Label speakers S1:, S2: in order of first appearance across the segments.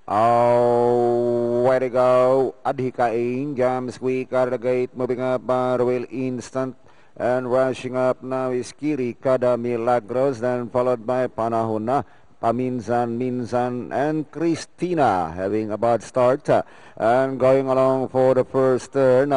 S1: Oh, way to go. Adhikain, James Quicker, the gate moving up by Royal Instant. And rushing up now is Kiri Kada Milagros, then followed by Panahuna, Paminsan, Minsan, and Christina having a bad start. And going along for the first turn.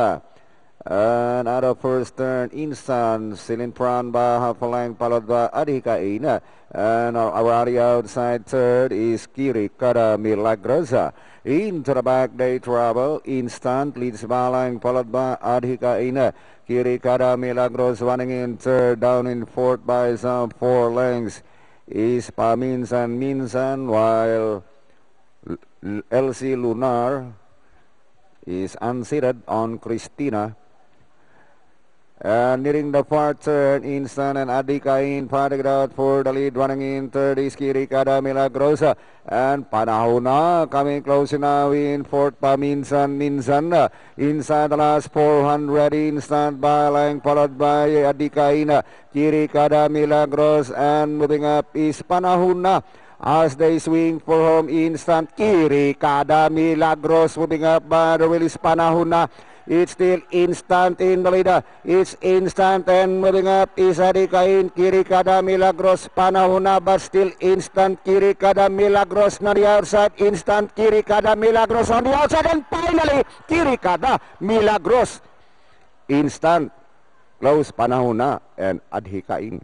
S1: And out of first turn, Instant, still in front by half a length, followed by Adhikain. And around the outside third is Kiri Kada Milagrosa. Into the back they travel. Instant leads by line, followed by Adhikain. Kiri Kada Milagros running in third, down in fourth by some 4 lengths is Paminsan Minsan, while LC Lunar is unseated on Christina. Nearing the far turn, Instant and Adhikain fighting out for the lead, running in third is Kiri Kada Milagrosa, and Panahuna coming close now in fourth, Paminsan Minsan. Inside the last 400, Instant by line, followed by Adhikain, Kiri Kada Milagros, and moving up is Panahuna. As they swing for home, Instant, Kiri Kada Milagros moving up by the release Panahuna. It's still Instant in the leader. It's Instant and moving up is Adhikain, Kiri Kada Milagros, Panahuna, but still Instant, Kiri Kada Milagros on the outside. Instant, Kiri Kada Milagros on the outside, and finally Kiri Kada Milagros. Instant, close Panahuna and Adhikain.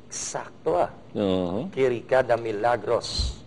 S2: Sakto Kiri Kada Milagros.